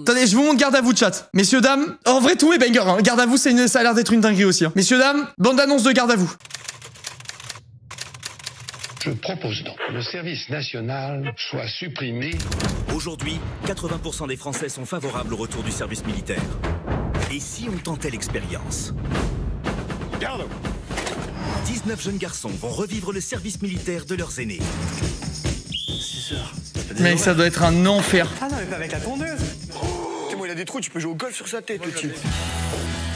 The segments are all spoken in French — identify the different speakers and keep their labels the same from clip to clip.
Speaker 1: Attendez, je vous montre garde à vous, chat. Messieurs, dames, en vrai, tout est banger. Hein. Garde à vous, ça a l'air d'être une dinguerie aussi. Hein. Messieurs, dames, bande d'annonce de garde à vous.
Speaker 2: Je propose donc que le service national soit supprimé.
Speaker 3: Aujourd'hui, 80% des Français sont favorables au retour du service militaire. Et si on tentait l'expérience? 19 jeunes garçons vont revivre le service militaire de leurs aînés.
Speaker 4: 6 heures.
Speaker 1: Mec, ça doit être un enfer.
Speaker 4: Ah non, mais pas avec la tondeuse. C'est moi, il a des trous, tu peux jouer au golf sur sa tête, le type.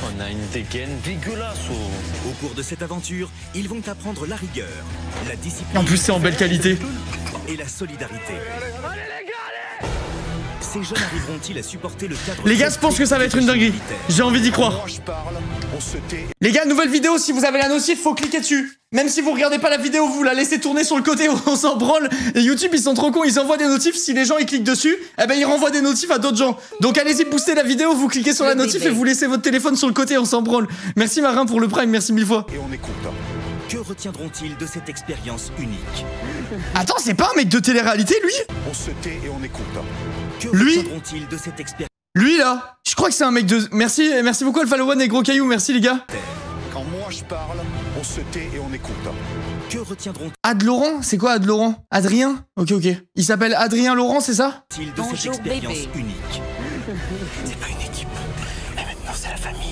Speaker 5: On a une dégaine dégueulasse.
Speaker 3: Au cours de cette aventure, ils vont apprendre la rigueur, la discipline.
Speaker 1: En plus, c'est en belle qualité.
Speaker 3: Et la solidarité. Ces jeunes arriveront-ils à supporter le cadre...
Speaker 1: Les gars, je pense que ça va être une dinguerie. J'ai envie d'y croire. Les gars, nouvelle vidéo, si vous avez la notif, faut cliquer dessus. Même si vous regardez pas la vidéo, vous la laissez tourner sur le côté, on s'en branle. Et YouTube, ils sont trop cons, ils envoient des notifs. Si les gens ils cliquent dessus, eh ben ils renvoient des notifs à d'autres gens. Donc allez-y, boostez la vidéo, vous cliquez sur la notif et vous laissez votre téléphone sur le côté, on s'en branle. Merci Marin pour le prime, merci 1000 fois.
Speaker 4: Et on est content.
Speaker 3: Que retiendront-ils de cette expérience unique?
Speaker 1: Attends, c'est pas un mec de télé-réalité, lui?
Speaker 4: On se tait et on est content.
Speaker 3: Que
Speaker 1: Lui
Speaker 3: retiendront-ils de cette expérience?
Speaker 1: Lui là, je crois que c'est un mec de... Merci beaucoup Alpha One et Gros Caillou, merci les gars.
Speaker 4: Quand moi je parle, on se tait et on est content.
Speaker 3: Que retiendront-ils
Speaker 1: Ad Laurent, c'est quoi Ad Laurent? Adrien? Ok. Il s'appelle Adrien Laurent, c'est ça?
Speaker 3: de cette expérience unique?
Speaker 5: C'est pas une équipe. Mais maintenant, c'est la famille.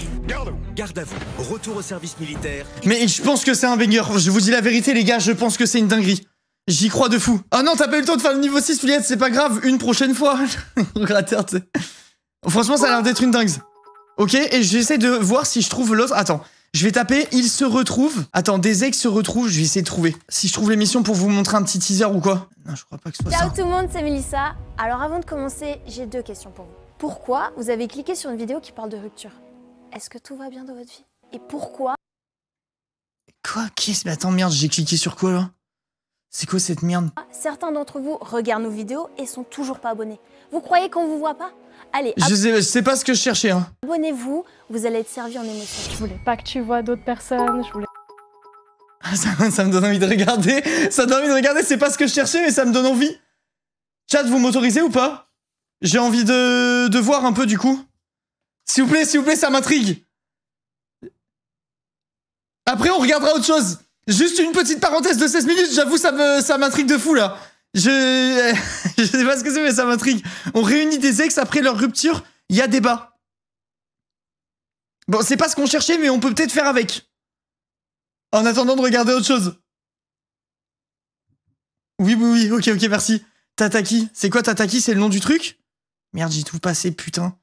Speaker 3: Garde à vous, retour au service militaire.
Speaker 1: Mais je pense que c'est un banger, je vous dis la vérité les gars, je pense que c'est une dinguerie. J'y crois de fou. Ah non, t'as pas eu le temps de faire le niveau 6, Fliette, c'est pas grave, une prochaine fois. Gratter, tu sais. Franchement, ça a l'air d'être une dingue. Ok, et j'essaie de voir si je trouve l'autre. Attends, je vais taper, il se retrouve. Attends, des ex se retrouvent, je vais essayer de trouver. Si je trouve l'émission pour vous montrer un petit teaser ou quoi. Non, je crois pas que ce soit ça.
Speaker 6: Ciao tout le monde, c'est Mélissa. Alors avant de commencer, j'ai 2 questions pour vous. Pourquoi vous avez cliqué sur une vidéo qui parle de rupture? Est-ce que tout va bien dans votre vie? Et pourquoi?
Speaker 1: Quoi? Mais attends, merde, j'ai cliqué sur quoi là? C'est quoi cette merde?
Speaker 6: Certains d'entre vous regardent nos vidéos et sont toujours pas abonnés. Vous croyez qu'on vous voit pas? Allez,
Speaker 1: Je sais pas ce que je cherchais, hein.
Speaker 6: abonnez-vous, vous allez être servi en émotion.
Speaker 7: Je voulais pas que tu vois d'autres personnes, je voulais...
Speaker 1: Ça me donne envie de regarder. Ça me donne envie de regarder, c'est pas ce que je cherchais, mais ça me donne envie. Chat, vous m'autorisez ou pas? J'ai envie de voir un peu du coup. S'il vous plaît, ça m'intrigue. Après, on regardera autre chose. Juste une petite parenthèse de 16 minutes, j'avoue, ça m'intrigue de fou, là. Je sais pas ce que c'est, mais ça m'intrigue. On réunit des ex après leur rupture, il y a débat. Bon, c'est pas ce qu'on cherchait, mais on peut peut-être faire avec. En attendant de regarder autre chose. Oui, ok, merci. Tataki, c'est quoi Tataki? C'est le nom du truc? Merde, j'ai tout passé, putain.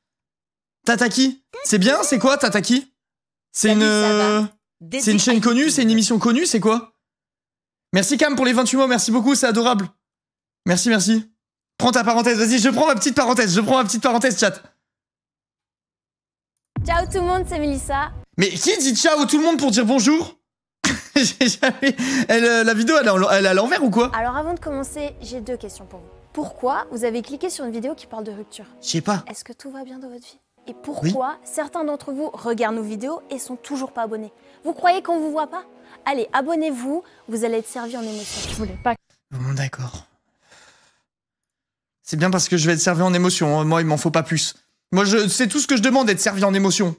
Speaker 1: Tataki, c'est bien? C'est quoi Tataki? C'est une chaîne connue? C'est une émission connue? C'est quoi? Merci Cam pour les 28 mots, merci beaucoup, c'est adorable. Merci. Prends ta parenthèse, vas-y, je prends ma petite parenthèse, chat.
Speaker 6: Ciao tout le monde, c'est Mélissa.
Speaker 1: Mais qui dit ciao tout le monde pour dire bonjour? J'ai jamais... la vidéo, elle est à l'envers ou quoi?
Speaker 6: Alors avant de commencer, j'ai 2 questions pour vous. Pourquoi vous avez cliqué sur une vidéo qui parle de rupture?
Speaker 1: Je sais pas.
Speaker 6: Est-ce que tout va bien dans votre vie? Et pourquoi certains d'entre vous regardent nos vidéos et sont toujours pas abonnés? Vous croyez qu'on vous voit pas? Allez, abonnez-vous, vous allez être servi en émotion.
Speaker 7: Je voulais pas...
Speaker 1: Bon, d'accord. C'est bien parce que je vais être servi en émotion, hein. Moi il m'en faut pas plus. Moi c'est tout ce que je demande, être servi en émotion.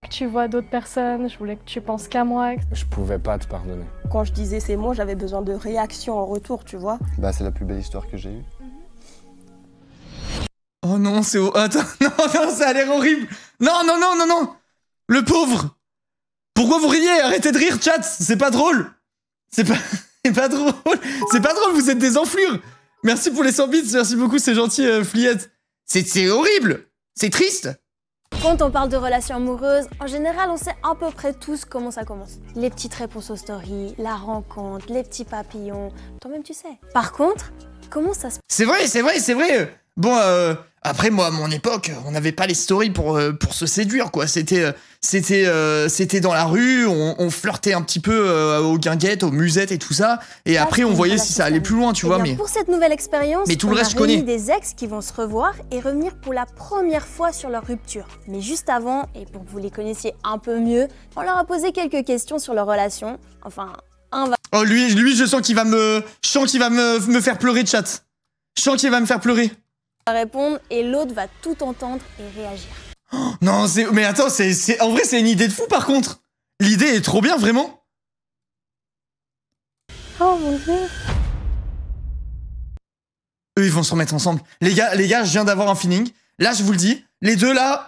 Speaker 7: Que tu vois d'autres personnes, je voulais que tu penses qu'à moi.
Speaker 8: Je pouvais pas te pardonner.
Speaker 9: Quand je disais ces mots, j'avais besoin de réaction en retour, tu vois.
Speaker 8: Bah c'est la plus belle histoire que j'ai eue.
Speaker 1: Oh non, c'est... Attends, non, ça a l'air horrible. Non. Le pauvre. Pourquoi vous riez? Arrêtez de rire, chat. C'est pas drôle. C'est pas drôle. C'est pas drôle, vous êtes des enflures. Merci pour les 100 bits, merci beaucoup, c'est gentil, Fliette. C'est horrible. C'est triste.
Speaker 6: Quand on parle de relations amoureuses, en général, on sait à peu près tous comment ça commence. Les petites réponses aux stories, la rencontre, les petits papillons. Toi-même, tu sais. Par contre, comment ça se passe?
Speaker 1: C'est vrai. Bon, après, moi, à mon époque, on n'avait pas les stories pour se séduire, quoi. C'était dans la rue, on flirtait un petit peu aux guinguettes, aux musettes et tout ça. Et après, on voyait si ça allait plus loin, tu vois. Mais
Speaker 6: pour cette nouvelle expérience,
Speaker 1: mais tout le reste, je
Speaker 6: on a
Speaker 1: connais.
Speaker 6: réuni des ex qui vont se revoir et revenir pour la première fois sur leur rupture. Mais juste avant, et pour que vous les connaissiez un peu mieux, on leur a posé quelques questions sur leur relation. Enfin, un va...
Speaker 1: Oh, lui, je sens qu'il va me... Je sens qu'il va me faire pleurer, chat. Je sens qu'il va me faire pleurer.
Speaker 6: répondre et l'autre va tout entendre et réagir.
Speaker 1: Non, mais attends, en vrai, c'est une idée de fou par contre. L'idée est trop bien, vraiment.
Speaker 6: Oh mon dieu.
Speaker 1: Eux, ils vont se remettre ensemble. Les gars, je viens d'avoir un feeling. Là, je vous le dis, les deux là,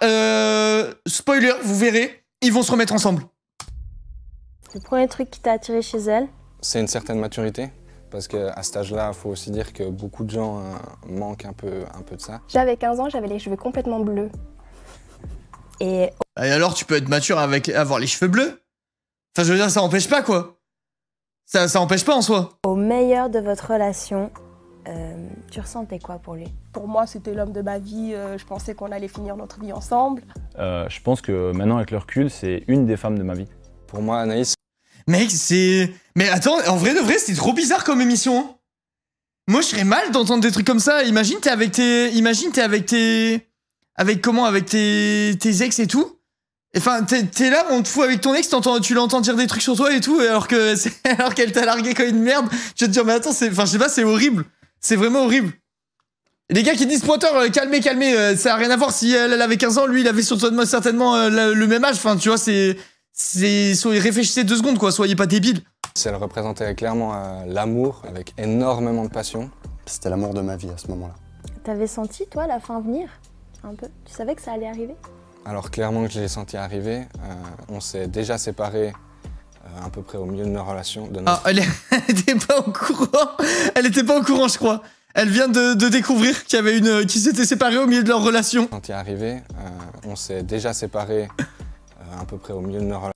Speaker 1: spoiler, vous verrez, ils vont se remettre ensemble.
Speaker 6: Le premier truc qui t'a attiré chez elle?
Speaker 8: C'est une certaine maturité. Parce qu'à cet âge-là, il faut aussi dire que beaucoup de gens manquent un peu de ça.
Speaker 7: J'avais 15 ans, j'avais les cheveux complètement bleus.
Speaker 6: Et
Speaker 1: alors, tu peux être mature avec avoir les cheveux bleus. Enfin, je veux dire, ça empêche pas, quoi. Ça empêche pas en soi.
Speaker 6: au meilleur de votre relation, tu ressentais quoi pour lui?
Speaker 9: Pour moi, c'était l'homme de ma vie. Je pensais qu'on allait finir notre vie ensemble.
Speaker 10: Je pense que maintenant, avec le recul, c'est une des femmes de ma vie.
Speaker 8: Pour moi, Anaïs...
Speaker 1: Mec, c'est... Mais attends, en vrai de vrai, c'est trop bizarre comme émission. Hein. Moi, je serais mal d'entendre des trucs comme ça. Imagine, t'es avec tes... Avec tes ex et tout. Enfin, t'es là, on te fout avec ton ex, tu l'entends dire des trucs sur toi et tout, alors qu'elle t'a largué comme une merde. Tu vas te dire, mais attends, enfin, je sais pas, c'est horrible. C'est vraiment horrible. Et les gars qui disent, pointeur, calmez, ça a rien à voir. Si elle avait 15 ans, lui, il avait certainement le même âge. Enfin, tu vois, réfléchissez 2 secondes, quoi, soyez pas débiles.
Speaker 8: Elle représentait clairement l'amour, avec énormément de passion.
Speaker 11: C'était l'amour de ma vie à ce moment-là.
Speaker 6: T'avais senti, toi, la fin venir? Un peu? Tu savais que ça allait arriver?
Speaker 8: Alors clairement que je l'ai senti arriver. On s'est déjà séparés à peu près au milieu de nos relations.
Speaker 1: Ah, elle était pas au courant. Elle était pas au courant, je crois. Elle vient de découvrir qu'il y avait qui s'était séparés au milieu de leur relation.
Speaker 8: Senti arriver. On s'est déjà séparés à peu près au milieu de nos relations.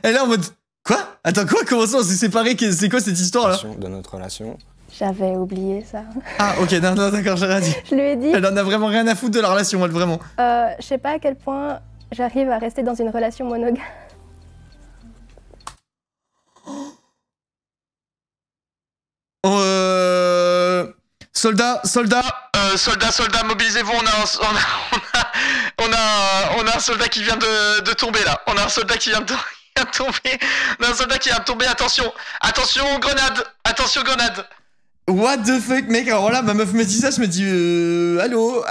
Speaker 1: Elle est en mode... Quoi? Attends, quoi? Comment ça on s'est séparés? C'est quoi cette histoire là?
Speaker 8: De notre relation.
Speaker 7: J'avais oublié ça.
Speaker 1: Ah ok, non, d'accord, j'ai rien dit.
Speaker 7: Je lui ai dit...
Speaker 1: Elle en a vraiment rien à foutre de la relation, elle, vraiment.
Speaker 7: Je sais pas à quel point j'arrive à rester dans une relation monogame.
Speaker 1: Soldats, mobilisez-vous, on a un soldat qui vient de tomber là. On a un soldat qui vient de tomber. On a un soldat qui vient de tomber, attention, grenade. What the fuck, mec? Alors là, ma meuf me dit ça, je me dis, allô.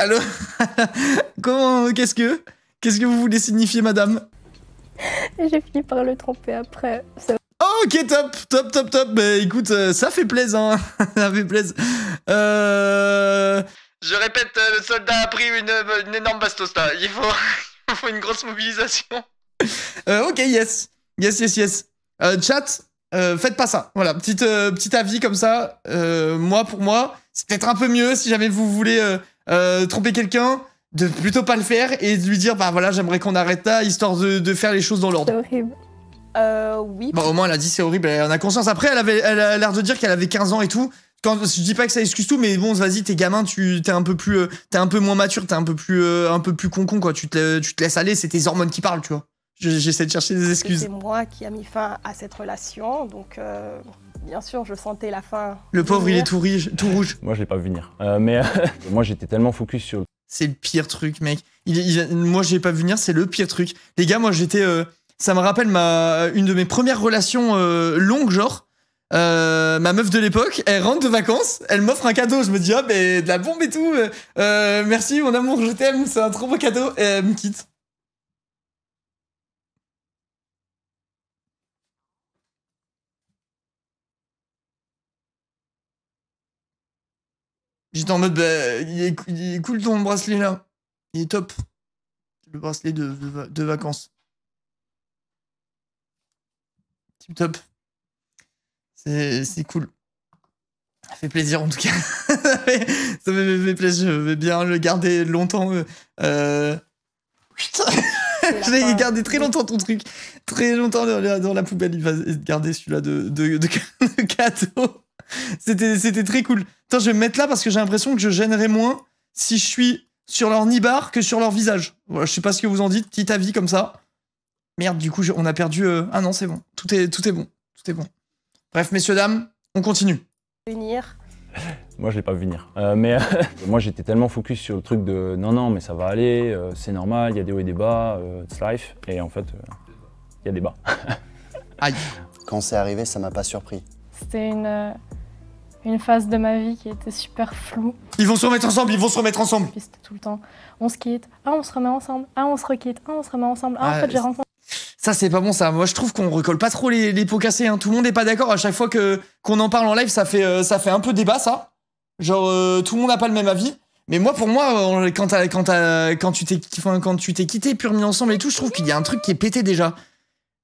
Speaker 1: Qu'est-ce que vous voulez signifier, madame?
Speaker 7: J'ai fini par le tromper après.
Speaker 1: Oh, ok, top. Bah écoute, ça fait plaisir, hein. Ça fait plaisir. Je répète, le soldat a pris une énorme bastos là. Il faut une grosse mobilisation. Ok, yes. Chat, faites pas ça. Voilà, petit avis comme ça. Pour moi, c'est peut-être un peu mieux si jamais vous voulez tromper quelqu'un, de plutôt pas le faire et de lui dire, bah voilà, j'aimerais qu'on arrête là, histoire de faire les choses dans l'ordre.
Speaker 7: C'est horrible.
Speaker 9: Oui.
Speaker 1: Bah au moins elle a dit c'est horrible, elle en a conscience. Après elle a l'air de dire qu'elle avait 15 ans et tout. Je dis pas que ça excuse tout, mais bon vas-y, t'es gamin, t'es un peu moins mature, t'es un peu plus concon quoi. Tu te laisses aller, c'est tes hormones qui parlent, tu vois. J'essaie de chercher des excuses.
Speaker 9: C'est moi qui a mis fin à cette relation, donc bien sûr je sentais la fin.
Speaker 1: Le pauvre il est tout rouge.
Speaker 10: Moi je l'ai pas vu venir. Mais moi j'étais tellement focus sur...
Speaker 1: C'est le pire truc, mec. Moi je l'ai pas vu venir, c'est le pire truc. Les gars, moi j'étais... Ça me rappelle une de mes premières relations longues, genre. Ma meuf de l'époque, elle rentre de vacances, elle m'offre un cadeau. Je me dis, ah, mais de la bombe et tout. Merci, mon amour, je t'aime, c'est un trop beau cadeau. Et elle me quitte. J'étais en mode, bah, il est cool ton bracelet là. Il est top. Le bracelet de vacances. Top. C'est cool. Ça fait plaisir en tout cas. Ça me fait plaisir. Je vais bien le garder longtemps. Putain. Je l'ai gardé très longtemps ton truc. Très longtemps dans la poubelle. Il va garder celui-là de cadeau. C'était très cool. Attends, je vais me mettre là parce que j'ai l'impression que je gênerai moins si je suis sur leur nibar que sur leur visage. Voilà, je sais pas ce que vous en dites. Petit avis comme ça. Merde, du coup, on a perdu... Ah non, c'est bon. Tout est bon. Tout est bon. Bref, messieurs, dames, on continue.
Speaker 10: Moi, je l'ai pas vu venir. Mais moi, j'étais tellement focus sur le truc de non, mais ça va aller, c'est normal, il y a des hauts et des bas, it's life. Et en fait, il y a des bas.
Speaker 1: Aïe.
Speaker 11: Quand c'est arrivé, ça m'a pas surpris.
Speaker 7: C'était une une phase de ma vie qui était super floue.
Speaker 1: Ils vont se remettre ensemble, ils vont se remettre ensemble.
Speaker 7: Puis c'était tout le temps, on se quitte, ah on se remet ensemble, ah on se requitte, ah on se remet ensemble, ah en fait j'ai rencontré.
Speaker 1: Ça, c'est pas bon, ça. Moi, je trouve qu'on recolle pas trop les pots cassés. Hein. Tout le monde est pas d'accord. À chaque fois qu'on en parle en live, ça fait un peu débat, ça. Genre, tout le monde n'a pas le même avis. Mais moi, pour moi, quand tu t'es quitté, puis remis ensemble et tout, je trouve qu'il y a un truc qui est pété déjà.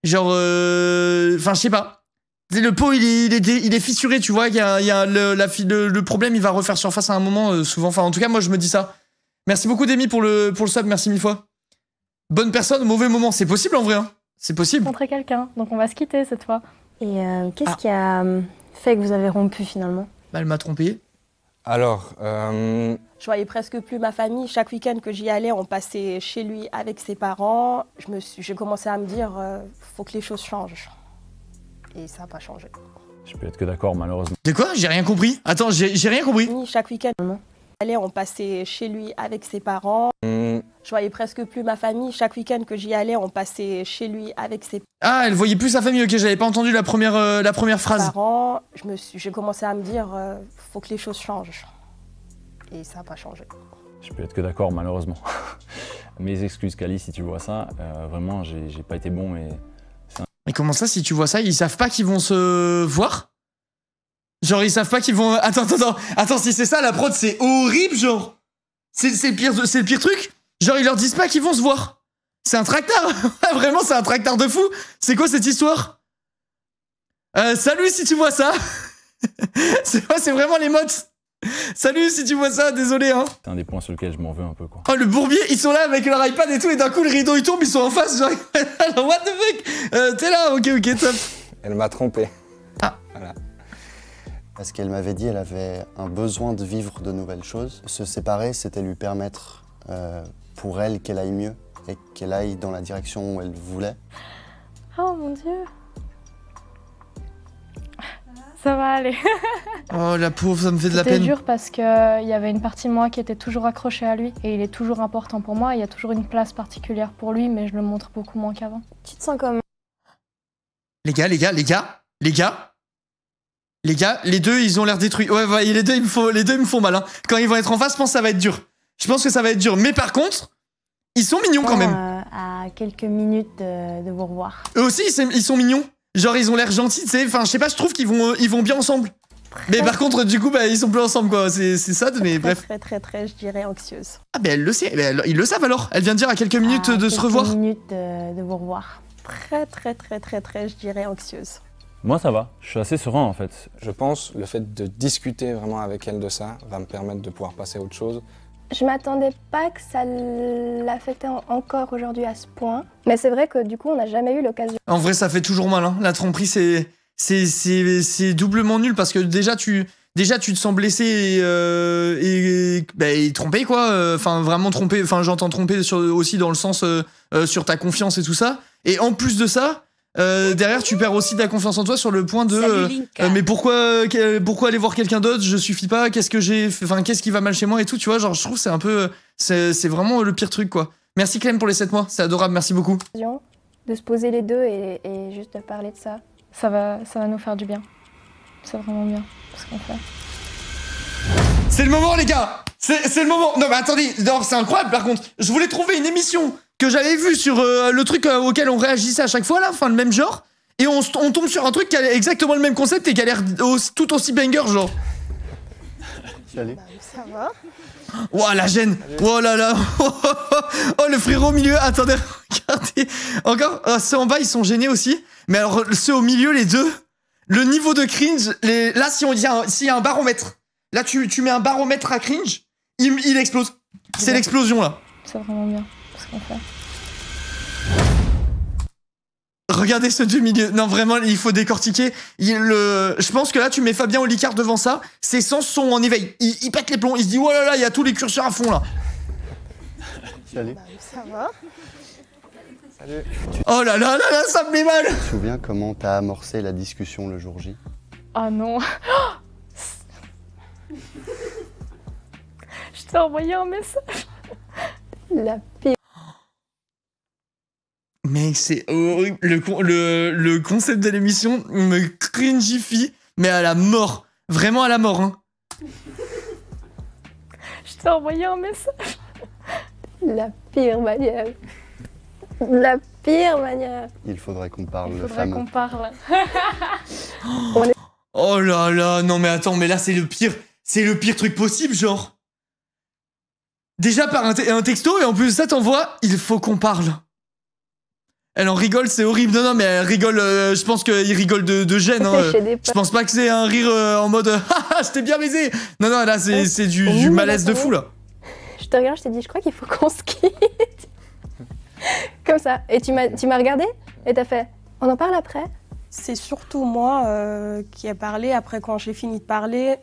Speaker 1: Genre, enfin, je sais pas. Le pot, il est fissuré, tu vois. Le problème, il va refaire surface à un moment, souvent. Enfin, en tout cas, moi, je me dis ça. Merci beaucoup, Demi, pour le sub. Merci 1000 fois. Bonne personne, mauvais moment. C'est possible, en vrai. Hein. C'est possible.
Speaker 7: Rencontrer quelqu'un, donc on va se quitter cette fois.
Speaker 6: Et qu'est-ce qui a fait que vous avez rompu finalement?
Speaker 1: Bah, elle m'a trompé.
Speaker 8: Alors,
Speaker 9: Je voyais presque plus ma famille. Chaque week-end que j'y allais, on passait chez lui avec ses parents. J'ai commencé à me dire, faut que les choses changent. Et ça n'a pas changé.
Speaker 10: Je peux être que d'accord, malheureusement.
Speaker 1: De quoi? J'ai rien compris. Attends, j'ai rien compris.
Speaker 9: Chaque week-end, on passait chez lui avec ses parents. Je voyais presque plus ma famille. Chaque week-end que j'y allais, on passait chez lui avec ses
Speaker 1: Ah, elle voyait plus sa famille. Ok, j'avais pas entendu la première phrase.
Speaker 9: parents. J'ai commencé à me dire, faut que les choses changent. Et ça n'a pas changé.
Speaker 10: Je peux être que d'accord, malheureusement. Mes excuses, Kali, si tu vois ça. Vraiment, j'ai pas été bon et...
Speaker 1: Mais comment ça, si tu vois ça, ils savent pas qu'ils vont se voir? Genre, ils savent pas qu'ils vont... Attends, si c'est ça, la prod, c'est horrible, genre. C'est le pire truc. Genre, ils leur disent pas qu'ils vont se voir. C'est un tractard. Vraiment, c'est un tractard de fou. C'est quoi cette histoire? Salut, si tu vois ça. C'est vraiment les mottes. Salut, si tu vois ça, désolé, hein.
Speaker 10: C'est un des points sur lesquels je m'en veux un peu, quoi.
Speaker 1: Oh, le bourbier, ils sont là avec leur iPad et tout, et d'un coup, le rideau, il tombe, ils sont en face, genre, what the fuck? T'es là, ok, top.
Speaker 8: elle m'a trompé.
Speaker 1: Ah.
Speaker 8: Voilà.
Speaker 11: Parce qu'elle m'avait dit qu'elle avait un besoin de vivre de nouvelles choses. Se séparer, c'était lui permettre, pour elle, qu'elle aille mieux et qu'elle aille dans la direction où elle voulait.
Speaker 7: Oh mon Dieu. Ça va aller.
Speaker 1: Oh la pauvre, ça me fait de la peine.
Speaker 7: C'était dur parce qu'il y avait une partie de moi qui était toujours accrochée à lui et il est toujours important pour moi. Il y a toujours une place particulière pour lui, mais je le montre beaucoup moins qu'avant.
Speaker 6: Tu te sens comment?
Speaker 1: Les gars, les deux, ils ont l'air détruits. Ouais, les deux, ils me font mal. Hein. Quand ils vont être en face, je pense que ça va être dur. Je pense que ça va être dur. Mais par contre, ils sont mignons quand même.
Speaker 6: À quelques minutes de vous revoir.
Speaker 1: Eux aussi, ils sont mignons. Genre, ils ont l'air gentils, tu sais. Enfin, je sais pas, je trouve qu'ils vont bien ensemble. Mais par contre, du coup, bah, ils sont plus ensemble, quoi. C'est sad, mais bref.
Speaker 9: Très, je dirais anxieuse.
Speaker 1: Ah, ben elle le sait. Ils le savent alors. Elle vient de dire à quelques minutes de se revoir.
Speaker 6: Quelques minutes de vous revoir.
Speaker 9: Très, je dirais anxieuse.
Speaker 10: Moi, ça va. Je suis assez serein, en fait.
Speaker 8: Je pense le fait de discuter vraiment avec elle de ça va me permettre de pouvoir passer à autre chose.
Speaker 7: Je m'attendais pas que ça l'affectait encore aujourd'hui à ce point. Mais c'est vrai que du coup, on n'a jamais eu l'occasion.
Speaker 1: En vrai, ça fait toujours mal. Hein. La tromperie, c'est doublement nul parce que déjà tu te sens blessé et trompé, quoi. Enfin, vraiment trompé. Enfin, j'entends trompé aussi dans le sens sur ta confiance et tout ça. Et en plus de ça, derrière, tu perds aussi ta confiance en toi sur le point de mais pourquoi aller voir quelqu'un d'autre? Je suffis pas. Qu'est-ce que j'ai fait? Enfin, qu'est-ce qui va mal chez moi et tout, tu vois? Genre, je trouve que c'est un peu c'est vraiment le pire truc, quoi. Merci Clem pour les 7 mois, c'est adorable, merci beaucoup.
Speaker 7: De se poser les deux et juste de parler de ça. Ça va nous faire du bien. C'est vraiment bien ce qu'on fait.
Speaker 1: C'est le moment, les gars. C'est le moment. Non mais attendez, c'est incroyable par contre. Je voulais trouver une émission que j'avais vue sur le truc auquel on réagissait à chaque fois là, enfin le même genre. Et on tombe sur un truc qui a exactement le même concept et qui a l'air tout aussi banger, genre.
Speaker 11: Allez.
Speaker 9: Ça va?
Speaker 1: Oh la gêne. Oh là là. Oh le frérot au milieu. Attendez, regardez. Encore, ceux en bas ils sont gênés aussi. Mais alors ceux au milieu, les deux, le niveau de cringe, là s'il y a un baromètre, là tu mets un baromètre à cringe, il explose. C'est l'explosion là.
Speaker 7: C'est vraiment bien ce qu'on fait.
Speaker 1: Regardez ceux du milieu. Non vraiment, il faut décortiquer. Je pense que là tu mets Fabien Olicard devant ça, ses sens sont en éveil. Il pète les plombs, il se dit oh là là, il y a tous les curseurs à fond là.
Speaker 11: Allez.
Speaker 9: Ça va?
Speaker 8: Salut.
Speaker 1: Oh là là là là, ça me met mal.
Speaker 11: Tu te souviens comment t'as amorcé la discussion le jour J?
Speaker 7: Oh non. Je t'ai envoyé un message. La pire.
Speaker 1: Mec, c'est horrible. Le concept de l'émission me cringifie, mais à la mort. Vraiment à la mort, hein.
Speaker 7: Je t'ai envoyé un message.
Speaker 6: La pire manière. La pire manière.
Speaker 11: Il faudrait qu'on parle,
Speaker 7: Il
Speaker 11: le
Speaker 7: faudrait
Speaker 11: fameux.
Speaker 7: qu'on parle.
Speaker 1: Oh là là, non mais attends, mais là c'est le pire truc possible, genre. Déjà par un texto, et en plus de ça t'envoies, il faut qu'on parle. Elle en rigole, c'est horrible. Non, non, mais elle rigole, je pense qu'il rigole de gêne. Hein. Je pense pas que c'est un rire en mode haha, je t'ai bien baisé. Non, non, là c'est du malaise de fou là.
Speaker 6: Je te regarde, je t'ai dit, je crois qu'il faut qu'on se quitte. Comme ça. Et tu m'as regardé et t'as fait, on en parle après?
Speaker 9: C'est surtout moi qui ai parlé. Après, quand j'ai fini de parler,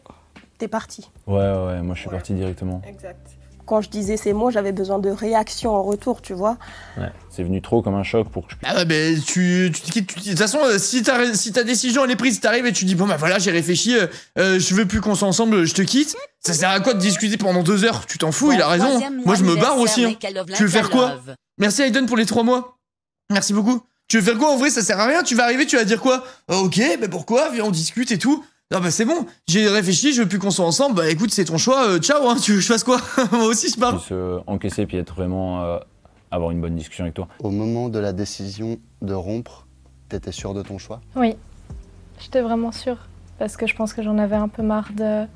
Speaker 9: t'es parti.
Speaker 10: Ouais, moi je suis parti directement.
Speaker 9: Exact. Quand je disais ces mots, j'avais besoin de réaction en retour, tu vois.
Speaker 10: Ouais, c'est venu trop comme un choc pour que je puisse...
Speaker 1: Ah ouais, mais tu te quittes. De toute façon, si ta décision elle est prise, t'arrives et tu dis bon bah voilà, j'ai réfléchi, je veux plus qu'on soit ensemble, je te quitte. Ça sert à quoi de discuter pendant 2 heures? Tu t'en fous, il a raison. Moi je me barre aussi. Hein. Tu veux faire quoi? Merci Aiden pour les 3 mois. Merci beaucoup. Tu veux faire quoi en vrai? Ça sert à rien. Tu vas arriver, tu vas dire quoi? Ok, mais pourquoi? Viens, on discute et tout. Non bah c'est bon, j'ai réfléchi, je veux plus qu'on soit ensemble, bah écoute c'est ton choix, ciao hein, tu veux que je fasse quoi? Moi aussi je pars.
Speaker 10: Encaisser puis être vraiment, avoir une bonne discussion avec toi.
Speaker 11: Au moment de la décision de rompre, t'étais sûr de ton choix?
Speaker 7: Oui, j'étais vraiment sûre, parce que je pense que j'en avais un peu marre de...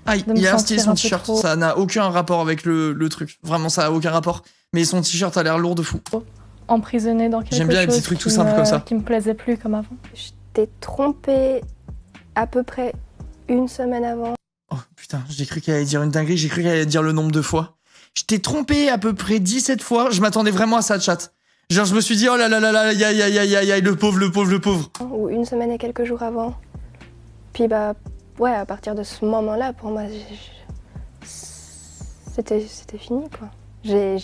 Speaker 1: Ah, il y a un style son t-shirt, ça n'a aucun rapport avec le truc, vraiment ça a aucun rapport, mais son t-shirt a l'air lourd de fou.
Speaker 7: Emprisonné dans quelque chose.
Speaker 1: J'aime bien les petits trucs tout simples comme ça.
Speaker 7: Qui me plaisait plus comme avant.
Speaker 6: Je t'ai trompé à peu près 1 semaine avant.
Speaker 1: Oh putain, j'ai cru qu'elle allait dire une dinguerie, j'ai cru qu'elle allait dire le nombre de fois. Je t'ai trompé à peu près 17 fois, je m'attendais vraiment à ça, chat. Genre je me suis dit, oh là là là là, aïe, le pauvre.
Speaker 6: Ou 1 semaine et quelques jours avant. Puis bah, ouais, à partir de ce moment-là, pour moi, c'était fini, quoi. J'ai,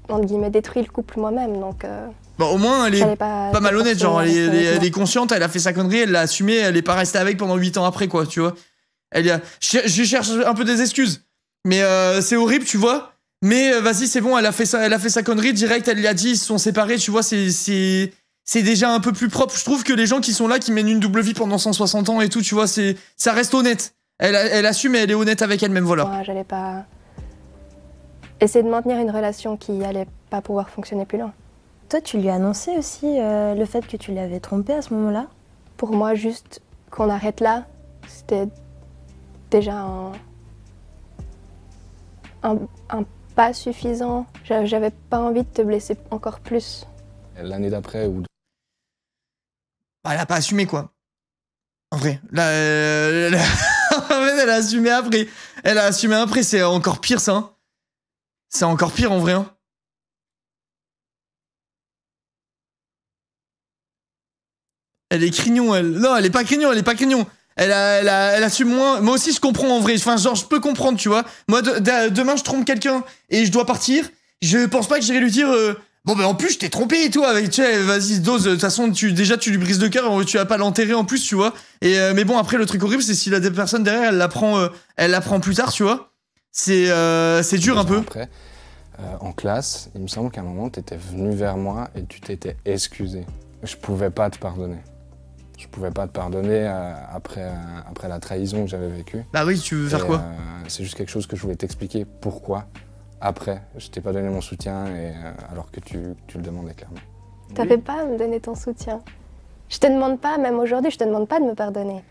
Speaker 6: entre guillemets, détruit le couple moi-même, donc...
Speaker 1: Bon, au moins, elle est pas malhonnête, genre, elle est consciente, elle a fait sa connerie, elle l'a assumé, elle est pas restée avec pendant 8 ans après, quoi, tu vois. Je cherche un peu des excuses, mais c'est horrible, tu vois. Mais vas-y, c'est bon, elle a fait sa connerie, direct, elle lui a dit, ils se sont séparés, tu vois, c'est déjà un peu plus propre. Je trouve que les gens qui sont là, qui mènent une double vie pendant 160 ans et tout, tu vois, ça reste honnête. Elle assume et elle est honnête avec elle-même, voilà.
Speaker 6: Moi, j'allais pas essayer de maintenir une relation qui allait pas pouvoir fonctionner plus loin.
Speaker 12: Toi, tu lui as annoncé aussi le fait que tu l'avais trompé à ce moment-là?
Speaker 6: Pour moi, juste qu'on arrête là, c'était déjà un pas suffisant. J'avais pas envie de te blesser encore plus.
Speaker 8: L'année d'après ou...
Speaker 1: Bah, elle a pas assumé, quoi. En vrai. Là, en fait, elle a assumé après. Elle a assumé après, c'est encore pire, ça. Hein. C'est encore pire, en vrai. Hein. Elle est crignon, elle. Non, elle est pas crignon. Elle assume moins. Moi aussi, je comprends en vrai. Enfin, genre, je peux comprendre, tu vois. Moi, demain, je trompe quelqu'un et je dois partir. Je pense pas que j'irai lui dire bon, ben en plus, je t'ai trompé et tout. Avec, tu sais, vas-y, dose. De toute façon, déjà, tu lui brises le cœur. Tu vas pas l'enterrer en plus, tu vois. Et, mais bon, après, le truc horrible, c'est si la personne derrière, elle l'apprend plus tard, tu vois. C'est dur un peu.
Speaker 8: Après, en classe, il me semble qu'à un moment, t'étais venu vers moi et tu t'étais excusé. Je pouvais pas te pardonner. Je pouvais pas te pardonner après la trahison que j'avais vécue.
Speaker 1: Bah oui, tu veux faire quoi?
Speaker 8: C'est juste quelque chose que je voulais t'expliquer. Pourquoi, après, je t'ai pas donné mon soutien alors que tu le demandais clairement.
Speaker 6: T'avais pas à me donner ton soutien. Je te demande pas, même aujourd'hui, je te demande pas de me pardonner.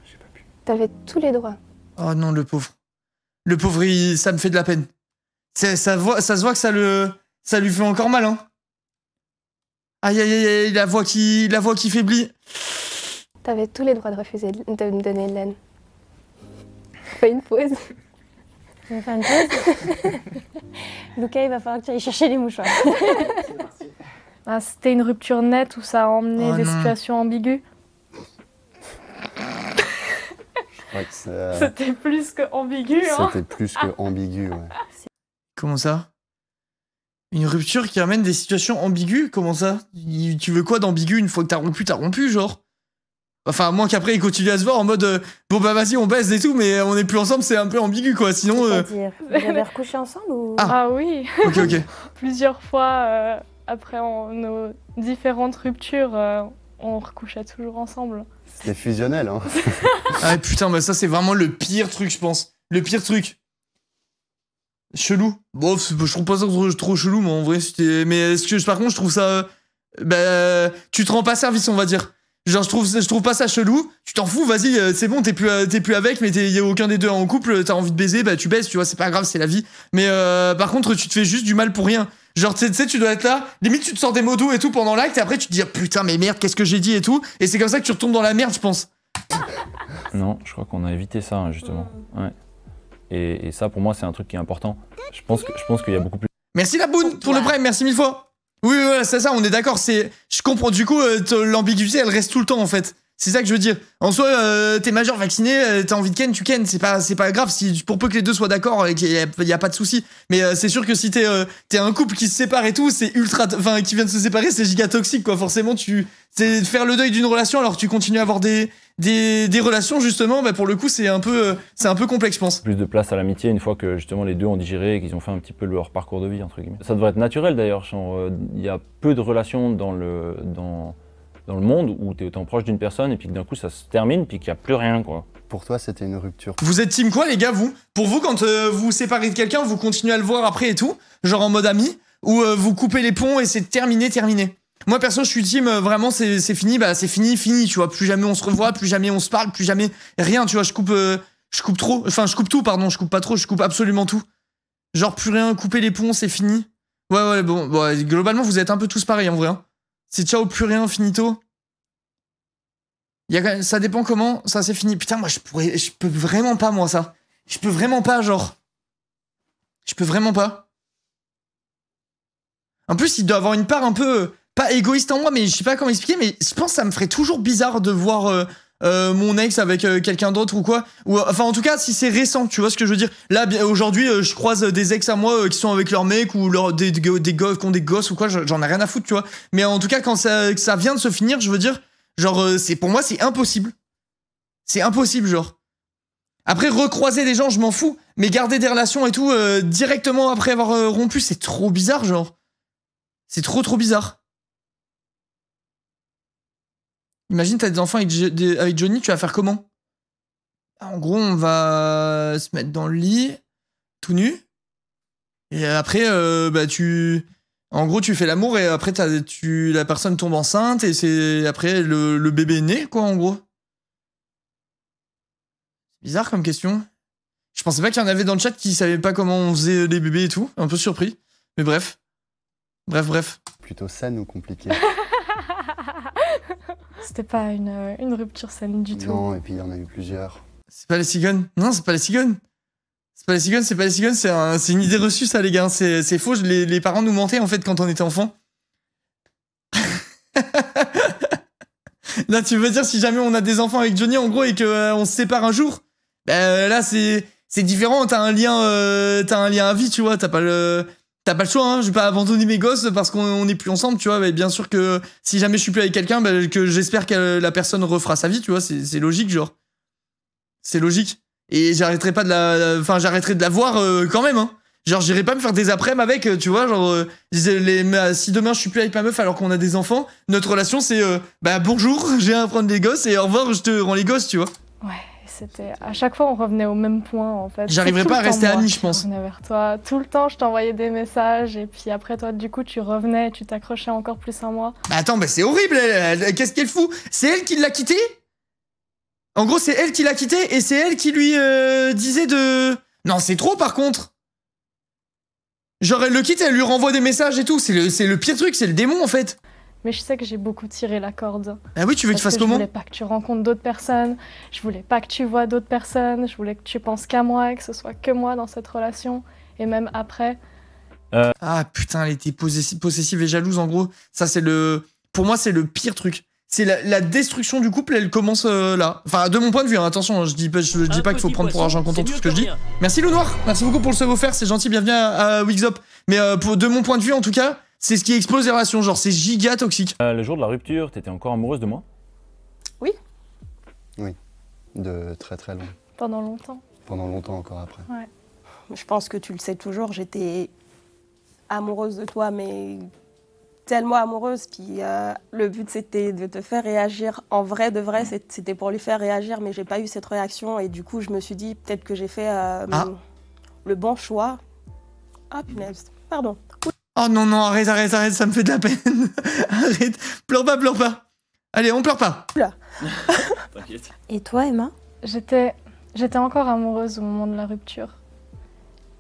Speaker 8: J'ai pas pu.
Speaker 6: T'avais tous les droits.
Speaker 1: Oh non, le pauvre. Le pauvre, ça me fait de la peine. Ça se voit que ça lui fait encore mal, hein. Aïe aïe aïe, la voix qui faiblit.
Speaker 6: T'avais tous les droits de refuser de me donner de l'aide. Fais une pause.
Speaker 12: Tu veux faire une pause? Lucas, il va falloir que tu ailles chercher les mouchoirs.
Speaker 7: Ah, c'était une rupture nette où ça a emmené des situations ambiguës. C'était plus que ambigu, hein.
Speaker 11: C'était plus que ambigu, ouais.
Speaker 1: Comment ça? Une rupture qui amène des situations ambiguës? Comment ça? Tu veux quoi d'ambigu? Une fois que t'as rompu, genre? Enfin, moins qu'après, il continue à se voir en mode bon bah vas-y, on baise et tout, mais on est plus ensemble, c'est un peu ambigu, quoi. Sinon...
Speaker 12: C'est-à-dire, vous avez recouché ensemble ou...
Speaker 7: Ah oui.
Speaker 1: Ok.
Speaker 7: Plusieurs fois, après nos différentes ruptures, on recouchait toujours ensemble.
Speaker 11: C'était fusionnel, hein.
Speaker 1: Ah putain, bah ça c'est vraiment le pire truc, je pense. Le pire truc. Chelou. Bon, je trouve pas ça trop chelou, mais en vrai, c'était... Mais est-ce que, par contre, je trouve ça... Bah, tu te rends pas service, on va dire. Genre, je trouve pas ça chelou. Tu t'en fous, vas-y, c'est bon, t'es plus avec, mais y a aucun des deux en couple, t'as envie de baiser, bah tu baises, tu vois, c'est pas grave, c'est la vie. Mais par contre, tu te fais juste du mal pour rien. Genre, tu sais, tu dois être là, limite, tu te sors des mots doux et tout pendant l'acte, et après, tu te dis, ah, putain, mais merde, qu'est-ce que j'ai dit et tout. Et c'est comme ça que tu retombes dans la merde, je pense.
Speaker 10: Non, je crois qu'on a évité ça, hein, justement. Ouais. Et ça, pour moi, c'est un truc qui est important. Je pense qu'il y a beaucoup plus...
Speaker 1: Merci la boune pour le prime, merci mille fois. Oui, c'est ça, on est d'accord, je comprends, du coup, l'ambiguïté, elle reste tout le temps, en fait. C'est ça que je veux dire. En soi, t'es majeur, vacciné, t'as envie de ken, tu ken, c'est pas grave, pour peu que les deux soient d'accord et qu'il y a pas de souci. Mais c'est sûr que si t'es un couple qui se sépare et tout, c'est ultra... Enfin, qui vient de se séparer, c'est giga toxique, quoi. Forcément, c'est faire le deuil d'une relation alors que tu continues à avoir des relations, justement, bah pour le coup, c'est un peu complexe, je pense.
Speaker 10: Plus de place à l'amitié une fois que, justement, les deux ont digéré et qu'ils ont fait un petit peu leur parcours de vie, entre guillemets. Ça devrait être naturel, d'ailleurs. Il y a peu de relations dans le monde où t'es autant proche d'une personne et puis que d'un coup, ça se termine puis qu'il n'y a plus rien, quoi.
Speaker 11: Pour toi, c'était une rupture.
Speaker 1: Vous êtes team quoi, les gars, vous? Pour vous, quand vous vous séparez de quelqu'un, vous continuez à le voir après et tout, genre en mode ami, ou vous coupez les ponts et c'est terminé. Moi, perso, je suis team, vraiment, c'est fini, bah c'est fini, tu vois, plus jamais on se revoit, plus jamais on se parle, plus jamais rien, tu vois, je coupe tout, pardon, je coupe pas trop, je coupe absolument tout. Genre, plus rien, couper les ponts, c'est fini. Ouais, bon, globalement, vous êtes un peu tous pareils, en vrai, hein. C'est ciao, plus rien, finito. Ça dépend comment, ça c'est fini. Putain, moi, je peux vraiment pas, moi, ça. Je peux vraiment pas, genre. Je peux vraiment pas. En plus, il doit avoir une part un peu... pas égoïste en moi, mais je sais pas comment expliquer, mais je pense que ça me ferait toujours bizarre de voir mon ex avec quelqu'un d'autre ou quoi. Ou, enfin, en tout cas, si c'est récent, tu vois ce que je veux dire. Là, aujourd'hui, je croise des ex à moi qui sont avec leur mec ou des gosses qui ont des gosses ou quoi, j'en ai rien à foutre, tu vois. Mais en tout cas, quand ça vient de se finir, je veux dire, genre, pour moi, c'est impossible. C'est impossible, genre. Après, recroiser des gens, je m'en fous. Mais garder des relations et tout, directement après avoir rompu, c'est trop bizarre, genre. C'est trop bizarre. Imagine, t'as des enfants avec Johnny, tu vas faire comment? En gros, on va se mettre dans le lit, tout nu. Et après, en gros, tu fais l'amour et après, la personne tombe enceinte et c'est après le bébé est né, quoi, en gros. C'est bizarre comme question. Je pensais pas qu'il y en avait dans le chat qui savaient pas comment on faisait les bébés et tout. Un peu surpris. Mais bref. Bref.
Speaker 11: Plutôt saine ou compliquée?
Speaker 7: C'était pas une rupture saine du tout.
Speaker 11: Non, et puis il y en a eu plusieurs.
Speaker 1: C'est pas les cigognes. Non, c'est pas les cigognes. C'est pas les cigognes, c'est une idée reçue, ça, les gars. C'est faux, les parents nous mentaient, en fait, quand on était enfant. Là, tu veux dire, si jamais on a des enfants avec Johnny, en gros, et qu'on se sépare un jour, là, c'est différent. T'as un lien à vie, tu vois. T'as pas le choix, hein. Je vais pas abandonner mes gosses parce qu'on n'est plus ensemble, tu vois. Mais bien sûr que si jamais je suis plus avec quelqu'un, que j'espère que la personne refera sa vie, tu vois. C'est logique, genre. C'est logique. Et j'arrêterai pas j'arrêterai de la voir quand même, hein. Genre, j'irai pas me faire des après-midi avec, tu vois. Genre, si demain je suis plus avec ma meuf alors qu'on a des enfants, notre relation c'est bonjour, j'ai à prendre les gosses et au revoir, je te rends les gosses, tu vois.
Speaker 7: Ouais. C'était à chaque fois on revenait au même point en fait.
Speaker 1: J'arriverais pas à rester ami, je pense.
Speaker 7: Je revenais vers toi tout le temps, je t'envoyais des messages et puis après toi du coup tu revenais, tu t'accrochais encore plus à moi.
Speaker 1: Bah attends, c'est horrible, qu'est-ce qu'elle fout? C'est elle qui l'a quitté? En gros, c'est elle qui l'a quitté et c'est elle qui lui disait de... Non, c'est trop par contre. Genre elle le quitte et elle lui renvoie des messages et tout, c'est le pire truc, c'est le démon en fait.
Speaker 7: Mais je sais que j'ai beaucoup tiré la corde.
Speaker 1: Ah oui, tu veux qu'il fasse comment?
Speaker 7: Je voulais pas que tu rencontres d'autres personnes, je voulais pas que tu vois d'autres personnes, je voulais que tu penses qu'à moi et que ce soit que moi dans cette relation. Et même après...
Speaker 1: Ah putain, elle était possessive et jalouse en gros. Ça c'est pour moi c'est le pire truc. C'est la destruction du couple, elle commence là. Enfin, de mon point de vue, hein, attention, je dis pas qu'il faut prendre pour argent comptant tout ce que je dis. Merci Loup Noir, merci beaucoup pour le sub offert, c'est gentil, bienvenue à Wixop. Mais de mon point de vue en tout cas, c'est ce qui explose les relations, genre c'est giga toxique.
Speaker 10: Le jour de la rupture, t'étais encore amoureuse de moi?
Speaker 9: Oui.
Speaker 11: Oui, de très très loin.
Speaker 7: Pendant longtemps.
Speaker 11: Pendant longtemps encore après.
Speaker 7: Ouais.
Speaker 9: Je pense que tu le sais toujours, j'étais amoureuse de toi, mais tellement amoureuse, puis le but c'était de te faire réagir en vrai, de vrai, c'était pour lui faire réagir, mais j'ai pas eu cette réaction et du coup je me suis dit peut-être que j'ai fait le bon choix. Ah punaise, pardon.
Speaker 1: Oh non, non, arrête, ça me fait de la peine. Arrête, pleure pas. Allez, on pleure pas.
Speaker 10: T'inquiète.
Speaker 6: Et toi, Emma?
Speaker 7: J'étais encore amoureuse au moment de la rupture.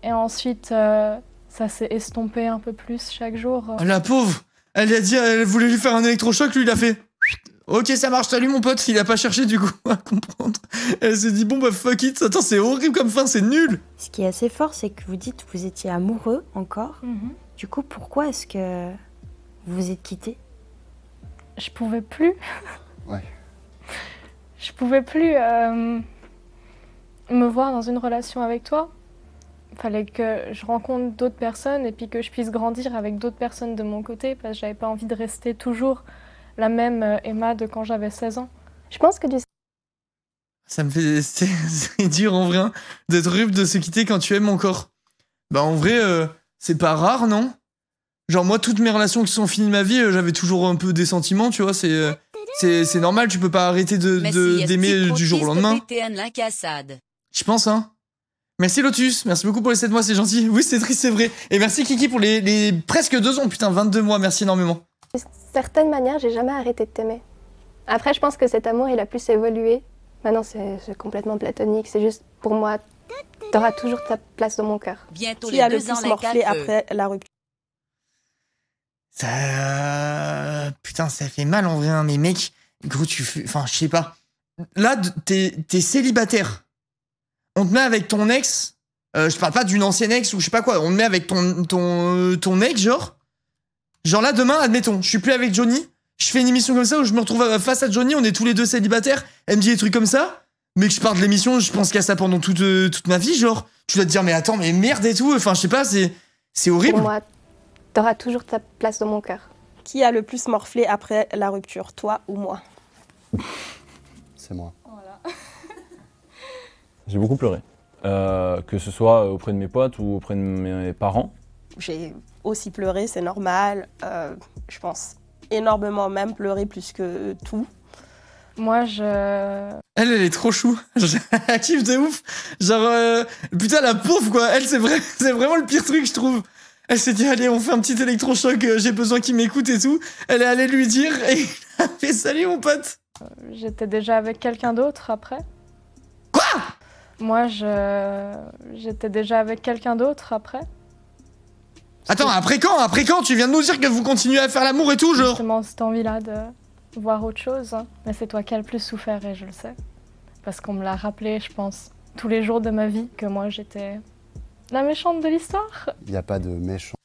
Speaker 7: Et ensuite, ça s'est estompé un peu plus chaque jour.
Speaker 1: Oh, la pauvre. Elle a dit, elle voulait lui faire un électrochoc, lui il a fait. Ok, ça marche, salut mon pote. Il a pas cherché du coup à comprendre. Elle s'est dit, bon bah fuck it. Attends, c'est horrible comme fin, c'est nul.
Speaker 6: Ce qui est assez fort, c'est que vous dites que vous étiez amoureux encore. Du coup, pourquoi est-ce que vous vous êtes quittés?
Speaker 7: Je pouvais plus.
Speaker 11: Ouais.
Speaker 7: Je pouvais plus me voir dans une relation avec toi. Il fallait que je rencontre d'autres personnes et puis que je puisse grandir avec d'autres personnes de mon côté parce que j'avais pas envie de rester toujours la même Emma de quand j'avais 16 ans.
Speaker 12: Je pense que
Speaker 1: Ça me fait... C'est dur en vrai, hein, d'être rude, de se quitter quand tu aimes encore. Bah en vrai, c'est pas rare, non? Genre moi, toutes mes relations qui sont finies de ma vie, j'avais toujours un peu des sentiments, tu vois, c'est normal, tu peux pas arrêter d'aimer du jour au lendemain. Je pense, hein. Merci Lotus, merci beaucoup pour les 7 mois, c'est gentil. Oui, c'est triste, c'est vrai. Et merci Kiki pour les presque 2 ans, putain, 22 mois, merci énormément.
Speaker 12: d'une certaine manière, j'ai jamais arrêté de t'aimer. Après, je pense que cet amour, il a plus évolué. Maintenant, c'est complètement platonique. C'est juste, pour moi, t'auras toujours ta place dans mon cœur.
Speaker 9: Bientôt qui a le plus morflé après la rupture?
Speaker 1: Putain, ça fait mal en vrai, hein, mais mec, gros, tu fais... Enfin, je sais pas. Là, t'es célibataire. On te met avec ton ex. Je parle pas d'une ancienne ex ou je sais pas quoi. On te met avec ton ex, genre. Genre là, demain, admettons, je suis plus avec Johnny. Je fais une émission comme ça où je me retrouve face à Johnny. On est tous les deux célibataires. Elle me dit des trucs comme ça. Mais que je parte de l'émission, je pense qu'à ça pendant toute ma vie, genre. Tu dois te dire, mais attends, mais merde et tout. Enfin, je sais pas, c'est horrible.
Speaker 12: Pour moi, t'auras toujours ta place dans mon cœur.
Speaker 9: Qui a le plus morflé après la rupture, toi ou moi?
Speaker 11: C'est moi.
Speaker 9: Voilà.
Speaker 10: J'ai beaucoup pleuré. Que ce soit auprès de mes potes ou auprès de mes parents.
Speaker 9: J'ai aussi pleuré, c'est normal. Je pense énormément même, pleurer plus que tout.
Speaker 7: Moi,
Speaker 1: Elle est trop chou. Elle kiffe de ouf. Genre, putain, la pauvre, quoi. Elle, c'est vraiment le pire truc, je trouve. Elle s'est dit, allez, on fait un petit électrochoc, j'ai besoin qu'il m'écoute et tout. Elle est allée lui dire, et il a fait, salut, mon pote.
Speaker 7: J'étais déjà avec quelqu'un d'autre après.
Speaker 1: Quoi?
Speaker 7: Moi, j'étais déjà avec quelqu'un d'autre après.
Speaker 1: Attends, après quand? Tu viens de nous dire que vous continuez à faire l'amour et tout, genre.
Speaker 7: Justement, cette envie-là de voir autre chose. Mais c'est toi qui as le plus souffert et je le sais. Parce qu'on me l'a rappelé, je pense, tous les jours de ma vie, que moi, j'étais la méchante de l'histoire.
Speaker 11: Il n'y a pas de méchant.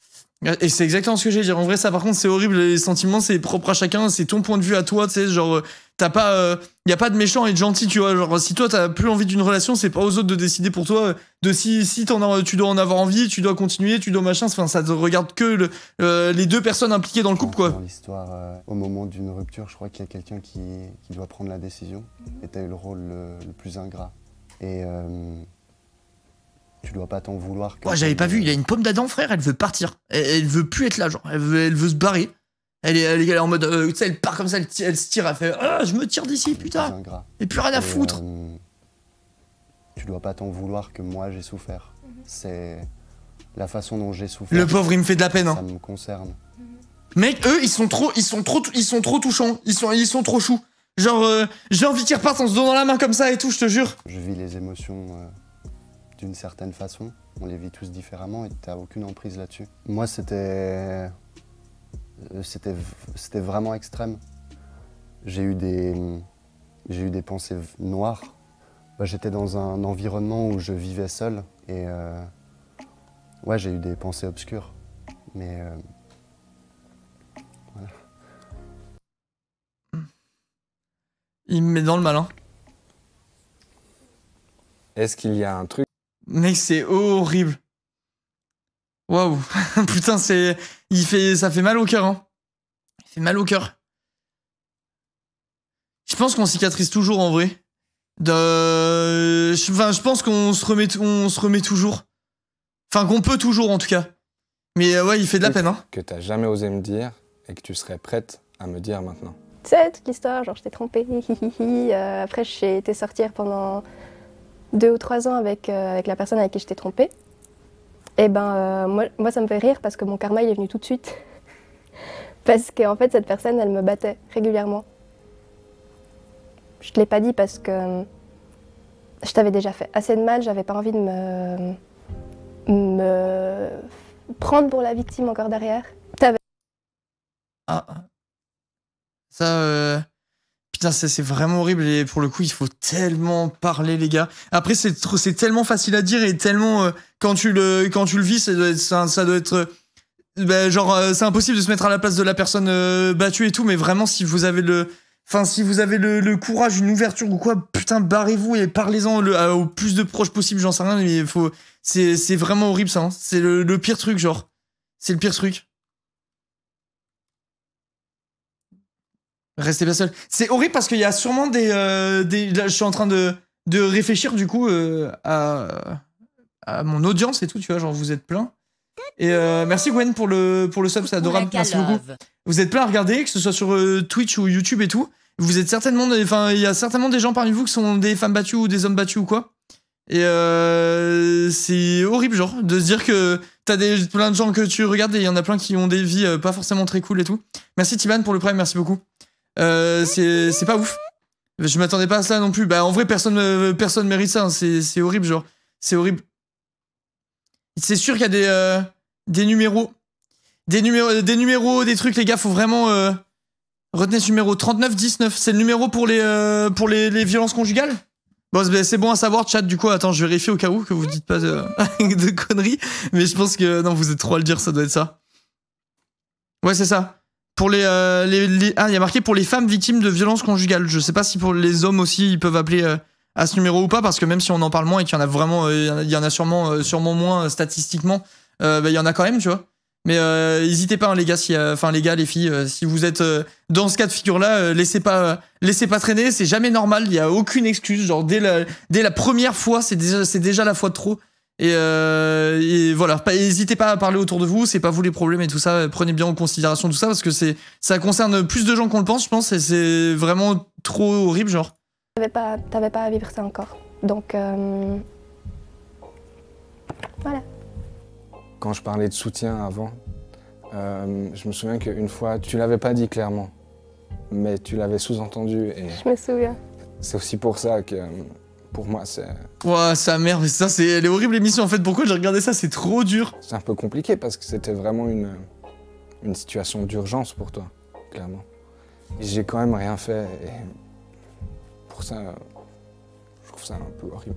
Speaker 1: Et c'est exactement ce que j'ai dit. En vrai, ça, par contre, c'est horrible. Les sentiments, c'est propre à chacun. C'est ton point de vue à toi, tu sais. Genre, t'as pas... y a pas de méchant et de gentil, tu vois. Genre, si toi, t'as plus envie d'une relation, c'est pas aux autres de décider pour toi. De si tu dois en avoir envie, tu dois continuer, tu dois machin. Enfin, ça te regarde que les deux personnes impliquées dans le couple, quoi.
Speaker 11: Dans l'histoire, au moment d'une rupture, je crois qu'il y a quelqu'un qui doit prendre la décision. Et t'as eu le rôle le plus ingrat. Et... tu dois pas t'en vouloir.
Speaker 1: Ouais, j'avais pas vu, il a une pomme d'Adam, frère, elle veut partir. Elle veut plus être là, genre. Elle veut se barrer. Elle est en mode, tu sais, elle part comme ça, elle se tire, elle fait, ah, je me tire d'ici, putain. Et plus rien à foutre.
Speaker 11: Tu dois pas t'en vouloir que moi j'ai souffert. C'est la façon dont j'ai souffert.
Speaker 1: Le pauvre, il me fait de la peine, hein.
Speaker 11: Ça me concerne.
Speaker 1: Mec, eux, ils sont trop touchants. Ils sont trop choux. Genre, j'ai envie qu'ils repartent en se donnant la main comme ça et tout, je te jure.
Speaker 11: Je vis les émotions d'une certaine façon. On les vit tous différemment et t'as aucune emprise là-dessus. Moi, c'était vraiment extrême. J'ai eu des pensées noires. J'étais dans un environnement où je vivais seul et ouais, j'ai eu des pensées obscures. Mais voilà.
Speaker 1: Il me met dans le malin.
Speaker 8: Est-ce qu'il y a un truc?
Speaker 1: Mec, c'est horrible. Waouh. Putain, ça fait mal au cœur, hein. Il fait mal au cœur. Je pense qu'on cicatrise toujours, en vrai. Je pense qu'on se remet toujours. Enfin, qu'on peut toujours, en tout cas. Mais ouais, il fait de la peine, hein.
Speaker 8: Que t'as jamais osé me dire et que tu serais prête à me dire maintenant.
Speaker 12: Tu sais, toute l'histoire, genre je t'ai trompée, après j'ai été sortir pendant 2 ou 3 ans avec la personne avec qui je t'ai trompée. Et ben moi ça me fait rire parce que mon karma il est venu tout de suite. Parce qu'en fait cette personne elle me battait régulièrement. Je te l'ai pas dit parce que je t'avais déjà fait assez de mal, j'avais pas envie de me prendre pour la victime encore derrière.
Speaker 1: Ah. Ça, putain, c'est vraiment horrible et pour le coup, il faut tellement parler, les gars. Après, c'est tellement facile à dire et tellement quand tu le vis, ça doit être genre c'est impossible de se mettre à la place de la personne battue et tout, mais vraiment si vous avez le courage, une ouverture ou quoi, putain, barrez-vous et parlez-en au plus de proches possible, j'en sais rien, mais c'est vraiment horrible ça, hein. C'est le pire truc, genre. C'est le pire truc. Restez pas seul. C'est horrible parce qu'il y a sûrement des là, je suis en train de réfléchir du coup à mon audience et tout, tu vois, genre vous êtes plein. Et merci Gwen pour le sub, c'est adorable, merci beaucoup. Vous êtes plein à regarder, que ce soit sur Twitch ou YouTube et tout. Vous êtes certainement, enfin il y a certainement des gens parmi vous qui sont des femmes battues ou des hommes battus ou quoi. Et c'est horrible genre de se dire que t'as plein de gens que tu regardes et il y en a plein qui ont des vies pas forcément très cool et tout. Merci Tiban pour le prime, merci beaucoup. C'est pas ouf. Je m'attendais pas à ça non plus. Bah en vrai personne mérite ça, hein. C'est horrible genre. C'est horrible. C'est sûr qu'il y a des numéros, des trucs les gars, faut vraiment retenez ce numéro 3919, c'est le numéro pour les violences conjugales. Bon c'est bon à savoir chat du coup, attends, je vérifie au cas où que vous dites pas de conneries, mais je pense que non, vous êtes trop à le dire, ça doit être ça. Ouais, c'est ça. Pour il y a marqué pour les femmes victimes de violences conjugales. Je sais pas si pour les hommes aussi ils peuvent appeler à ce numéro ou pas, parce que même si on en parle moins et qu'il y en a vraiment, il y en a sûrement moins statistiquement, il y en a quand même, tu vois. Mais n'hésitez pas, hein, les gars, les filles, si vous êtes dans ce cas de figure-là, laissez pas traîner. C'est jamais normal. Il y a aucune excuse. Genre dès la première fois, c'est déjà la fois de trop. Et voilà, n'hésitez pas à parler autour de vous, c'est pas vous les problèmes et tout ça, prenez bien en considération tout ça parce que ça concerne plus de gens qu'on le pense, je pense, et c'est vraiment trop horrible, genre.
Speaker 12: T'avais pas à vivre ça encore, donc voilà.
Speaker 8: Quand je parlais de soutien avant, je me souviens qu'une fois, tu l'avais pas dit clairement, mais tu l'avais sous-entendu. Et
Speaker 12: je me souviens.
Speaker 8: C'est aussi pour ça que... Pour moi, c'est...
Speaker 1: Ouah, sa mère, mais ça, elle est horrible l'émission, en fait. Pourquoi j'ai regardé ça? C'est trop dur.
Speaker 8: C'est un peu compliqué, parce que c'était vraiment une situation d'urgence pour toi, clairement. Et j'ai quand même rien fait, et pour ça, je trouve ça un peu horrible.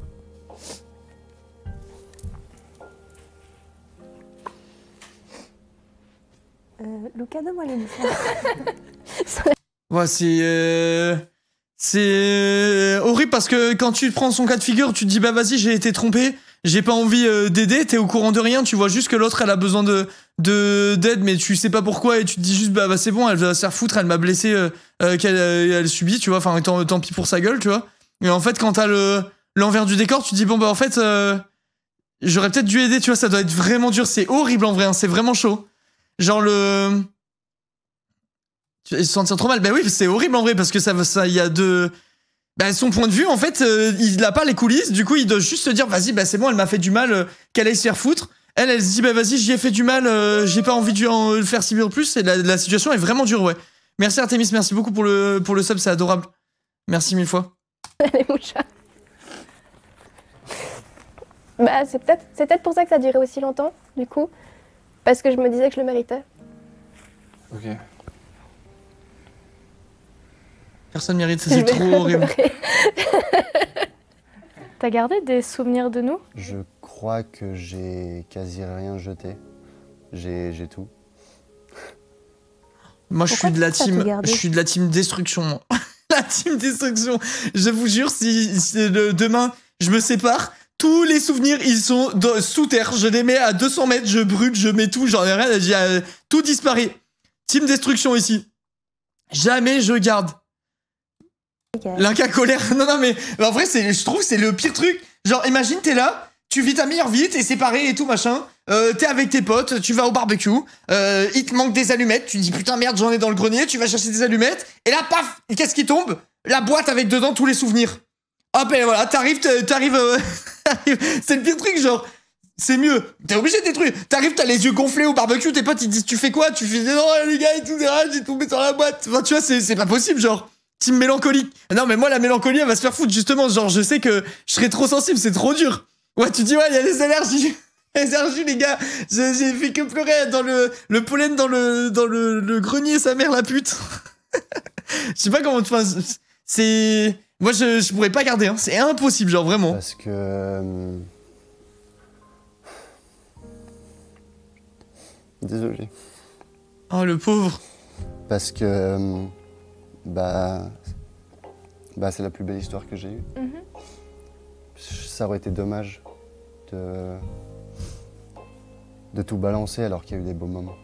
Speaker 12: Lucas, donne-moi l'émission.
Speaker 1: Ouais, c'est horrible parce que quand tu prends son cas de figure, tu te dis bah vas-y, j'ai été trompé, j'ai pas envie d'aider, t'es au courant de rien, tu vois juste que l'autre elle a besoin d'aide mais tu sais pas pourquoi et tu te dis juste bah c'est bon, elle va se faire foutre, elle m'a blessé, elle subit, tu vois, enfin tant pis pour sa gueule, tu vois. Et en fait quand t'as l'envers du décor, tu te dis bon bah en fait j'aurais peut-être dû aider, tu vois, ça doit être vraiment dur, c'est horrible en vrai, hein, c'est vraiment chaud. Genre tu vas se sentir trop mal. Ben oui, c'est horrible en vrai parce que ça il y a deux. Ben son point de vue en fait, il a pas les coulisses. Du coup, il doit juste se dire vas-y, bah c'est bon, elle m'a fait du mal, qu'elle aille se faire foutre. Elle se dit bah vas-y, j'y ai fait du mal, j'ai pas envie de le faire subir plus. Et la situation est vraiment dure, ouais. Merci Artemis, merci beaucoup pour le sub, c'est adorable. Merci 1000 fois.
Speaker 12: Allez mon chat. Bah c'est peut-être pour ça que ça durait aussi longtemps, du coup, parce que je me disais que je le méritais.
Speaker 8: Ok.
Speaker 1: Personne mérite, c'est trop horrible.
Speaker 7: T'as gardé des souvenirs de nous?
Speaker 11: Je crois que j'ai quasi rien jeté. J'ai tout.
Speaker 1: Moi, je suis de la team destruction. Moi. La team destruction. Je vous jure, si demain je me sépare, tous les souvenirs ils sont sous terre. Je les mets à 200 mètres, je brûle, je mets tout, j'en ai rien à dire. Tout disparaît. Team destruction ici. Jamais je garde. L'Inca colère. Non, mais en vrai, je trouve que c'est le pire truc. Genre, imagine, t'es là, tu vis ta meilleure vie, t'es séparé et tout machin, t'es avec tes potes, tu vas au barbecue, il te manque des allumettes, tu dis putain merde j'en ai dans le grenier, tu vas chercher des allumettes, et là paf, qu'est-ce qui tombe? La boîte avec dedans tous les souvenirs. Hop et voilà, t'arrives, c'est le pire truc genre, c'est mieux, t'es obligé de détruire, t'arrives t'as les yeux gonflés au barbecue, tes potes ils disent tu fais quoi? Tu fais non les gars et tout, j'ai tombé dans la boîte, enfin tu vois c'est pas possible genre. Team mélancolique. Non mais moi la mélancolie elle va se faire foutre justement, genre je sais que je serais trop sensible, c'est trop dur. Ouais tu dis ouais il y a des allergies. Les allergies les gars, j'ai fait que pleurer dans le pollen dans le grenier sa mère la pute. Je sais pas comment enfin c'est moi je pourrais pas garder hein, c'est impossible genre vraiment.
Speaker 11: Parce que désolé.
Speaker 1: Oh le pauvre.
Speaker 11: Parce que bah c'est la plus belle histoire que j'ai eue. Ça aurait été dommage de tout balancer alors qu'il y a eu des beaux moments.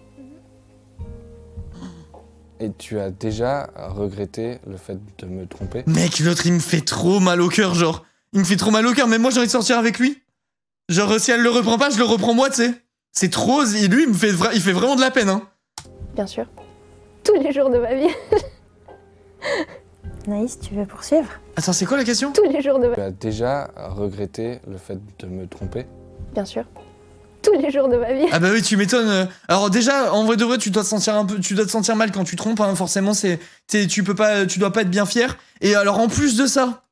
Speaker 8: Et tu as déjà regretté le fait de me tromper?
Speaker 1: Mec, l'autre il me fait trop mal au cœur, genre. Il me fait trop mal au cœur, mais moi j'ai envie de sortir avec lui. Genre si elle le reprend pas, je le reprends moi, tu sais. C'est trop, et lui il fait vraiment de la peine, hein.
Speaker 12: Bien sûr. Tous les jours de ma vie.
Speaker 6: Naïs, tu veux poursuivre?
Speaker 1: Attends, c'est quoi la question?
Speaker 12: Tous les jours de ma
Speaker 8: Tu as déjà regretté le fait de me tromper?
Speaker 12: Bien sûr. Tous les jours de ma vie.
Speaker 1: Ah bah oui, tu m'étonnes. Alors déjà, en vrai de vrai, tu dois te sentir mal quand tu trompes, hein. Forcément, tu dois pas être bien fier. Et alors en plus de ça,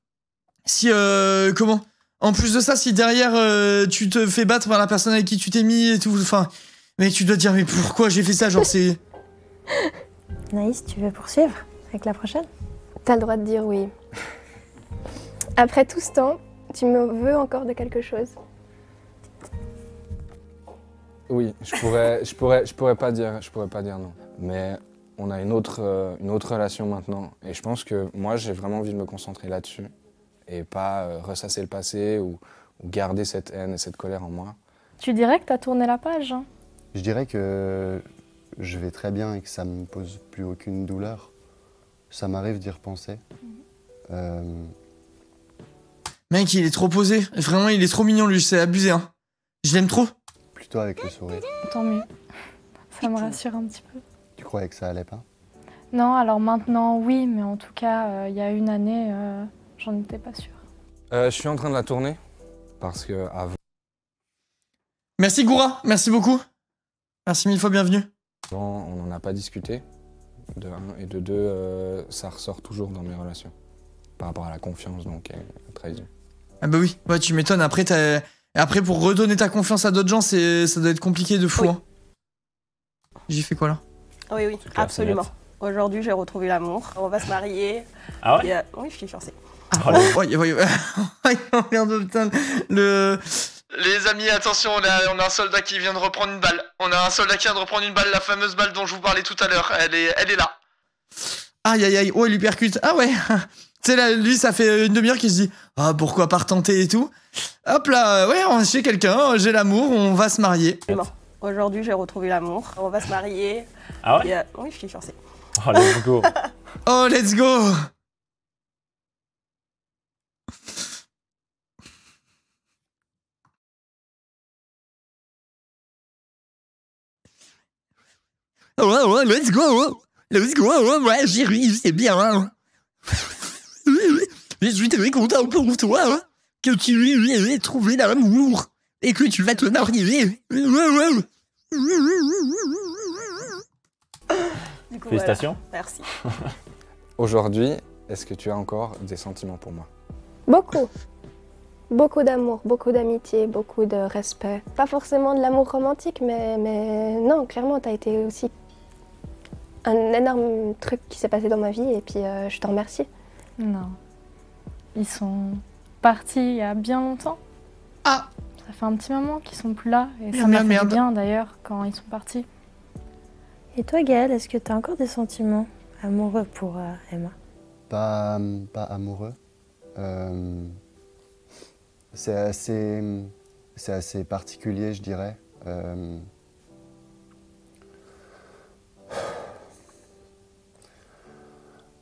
Speaker 1: si en plus de ça, si derrière tu te fais battre par la personne avec qui tu t'es mis et tout, enfin, mec, tu dois te dire mais pourquoi j'ai fait ça, genre c'est.
Speaker 6: Naïs, tu veux poursuivre avec la prochaine?
Speaker 12: T'as le droit de dire oui. Après tout ce temps, tu me veux encore de quelque chose?
Speaker 8: Oui, je pourrais pas dire non. Mais on a une autre relation maintenant. Et je pense que moi, j'ai vraiment envie de me concentrer là-dessus. Et pas ressasser le passé ou garder cette haine et cette colère en moi.
Speaker 7: Tu dirais que t'as tourné la page, hein?
Speaker 11: Je dirais que je vais très bien et que ça me pose plus aucune douleur. Ça m'arrive d'y repenser.
Speaker 1: Mec, il est trop posé. Vraiment, il est trop mignon, lui. C'est abusé, hein. Je l'aime trop.
Speaker 11: Plutôt avec le sourire.
Speaker 7: Tant mieux. Ça me rassure un petit peu.
Speaker 11: Tu croyais que ça allait pas?
Speaker 7: Non, alors maintenant, oui, mais en tout cas, il y a une année, j'en étais pas sûre.
Speaker 8: Je suis en train de la tourner parce que avant,
Speaker 1: Merci Goura, merci beaucoup. Merci mille fois, bienvenue.
Speaker 8: on n'en a pas discuté, de un, et de deux, ça ressort toujours dans mes relations. Par rapport à la confiance, donc, et la trahison.
Speaker 1: Ah bah oui, ouais, tu m'étonnes. Après, pour redonner ta confiance à d'autres gens, ça doit être compliqué de fou.
Speaker 9: Oui.
Speaker 1: Hein. J'ai fait quoi là?
Speaker 9: Oui, oui, absolument. Aujourd'hui, j'ai retrouvé l'amour. On va se marier.
Speaker 10: Ah ouais?
Speaker 9: Oui, je suis fiancée.
Speaker 1: Ah ouais, merde, putain. Les amis, attention, on a un soldat qui vient de reprendre une balle. On a un soldat qui vient de reprendre une balle, la fameuse balle dont je vous parlais tout à l'heure. Elle est là. Aïe aïe aïe, oh il lui percute. Ah ouais. Tu sais là, lui ça fait une demi-heure qu'il se dit ah pourquoi pas retenter et tout. Hop là, ouais, on est chez quelqu'un, j'ai l'amour, on va se marier.
Speaker 9: Aujourd'hui, j'ai retrouvé l'amour. On va se marier.
Speaker 10: Ah ouais?
Speaker 9: Oui, je suis fiancée.
Speaker 10: Oh, let's go.
Speaker 1: Oh, let's go. Ouais, let's go. Let's go, ouais, chérie, c'est bien. Je suis très content pour toi que tu aies trouvé l'amour et que tu vas te marier.
Speaker 9: Du coup,
Speaker 10: Félicitations.
Speaker 9: Voilà. Merci.
Speaker 8: Aujourd'hui, est-ce que tu as encore des sentiments pour moi?
Speaker 12: Beaucoup. Beaucoup d'amour, beaucoup d'amitié, beaucoup de respect. Pas forcément de l'amour romantique, mais non, clairement, t'as été aussi un énorme truc qui s'est passé dans ma vie et puis je te remercie.
Speaker 7: Non. Ils sont partis il y a bien longtemps.
Speaker 1: Ah!
Speaker 7: Ça fait un petit moment qu'ils sont plus là. Et ça
Speaker 1: Merde,
Speaker 7: m'a fait
Speaker 1: merde.
Speaker 7: bien d'ailleurs quand ils sont partis.
Speaker 6: Et toi, Gaël, est-ce que t'as encore des sentiments amoureux pour Emma?
Speaker 11: Pas amoureux. C'est assez particulier, je dirais.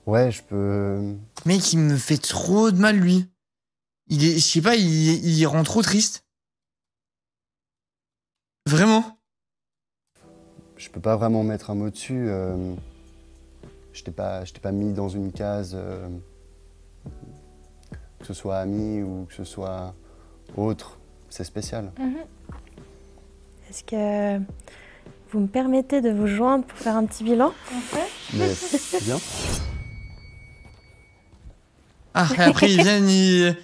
Speaker 11: Ouais, je peux...
Speaker 1: Mec, il me fait trop de mal, lui. Je sais pas, il rend trop triste. Vraiment.
Speaker 11: Je peux pas vraiment mettre un mot dessus. Je t'ai pas mis dans une case, que ce soit ami ou que ce soit autre. C'est spécial.
Speaker 13: Est-ce que vous me permettez de vous joindre pour faire un petit bilan?
Speaker 11: Mais bien.
Speaker 1: Ah, et après, ils viennent, il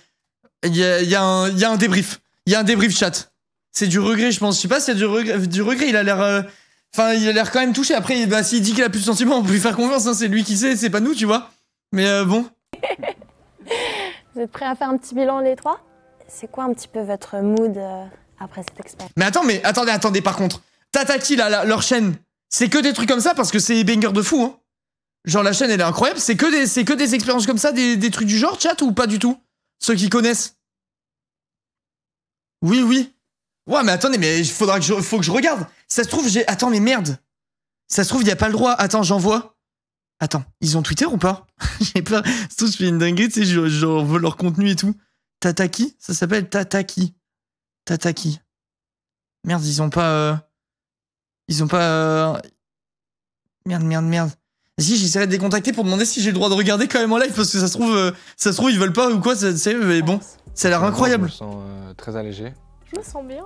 Speaker 1: y a un débrief. Il y a un débrief chat. C'est du regret, je pense. Je sais pas s'il y a du regret. Il a l'air... Enfin, il a l'air quand même touché. Après, bah, s'il dit qu'il a plus de sentiments, on peut lui faire confiance. Hein, c'est lui qui sait, c'est pas nous, tu vois. Mais bon.
Speaker 6: Vous êtes prêts à faire un petit bilan les trois? C'est quoi un petit peu votre mood après cette expérience?
Speaker 1: Mais attends, mais attendez, par contre. Tataki, là, leur chaîne, c'est que des trucs comme ça parce que c'est banger de fou, hein. Genre, la chaîne, elle est incroyable. C'est que des expériences comme ça, des trucs du genre, chat, ou pas du tout? Ceux qui connaissent. Oui. Ouais, mais attendez, mais faut que je regarde. Ça se trouve, Attends, mais merde. Ça se trouve, il y a pas le droit. Attends, j'envoie. Attends, ils ont Twitter ou pas? J'ai peur. C'est tout, je fais une dinguerie, tu sais, je veux leur contenu et tout. Tataki? Ça s'appelle Tataki. Merde, ils ont pas... Merde. Si, j'essaierai de les contacter pour demander si j'ai le droit de regarder quand même en live, parce que ça se trouve ils veulent pas ou quoi, c'est, mais bon, ça a l'air incroyable.
Speaker 8: Je me sens très allégé.
Speaker 7: Je me sens bien.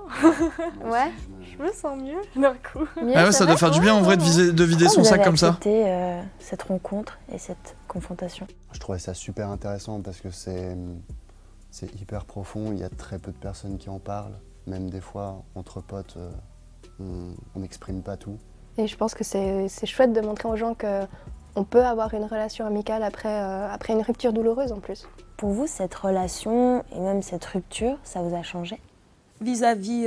Speaker 6: Ouais.
Speaker 7: Je me sens mieux d'un coup.
Speaker 1: Ah ouais, ça doit faire du bien en vrai de vider son sac comme ça.
Speaker 6: Vous avez accepté cette rencontre et cette confrontation?
Speaker 11: Je trouvais ça super intéressant parce que c'est hyper profond. Il y a très peu de personnes qui en parlent. Même des fois, entre potes, on n'exprime pas tout.
Speaker 12: Et je pense que c'est chouette de montrer aux gens qu'on peut avoir une relation amicale après une rupture douloureuse en plus.
Speaker 6: Pour vous, cette relation et même cette rupture, ça vous a changé?
Speaker 9: Vis-à-vis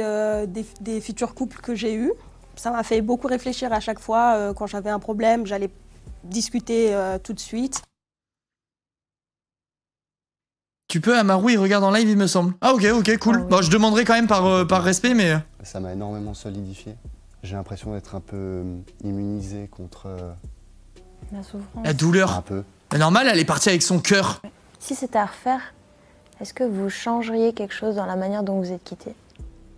Speaker 9: des futurs couples que j'ai eus, ça m'a fait beaucoup réfléchir à chaque fois. Quand j'avais un problème, j'allais discuter tout de suite.
Speaker 1: Tu peux, Amaru, il regarde en live, il me semble. Ah ok, cool. Bon, je demanderai quand même par respect, mais...
Speaker 11: Ça m'a énormément solidifié. J'ai l'impression d'être un peu immunisé contre...
Speaker 6: La souffrance.
Speaker 1: La douleur.
Speaker 11: Un peu.
Speaker 1: Mais normal, elle est partie avec son cœur.
Speaker 6: Si c'était à refaire, est-ce que vous changeriez quelque chose dans la manière dont vous êtes quittés?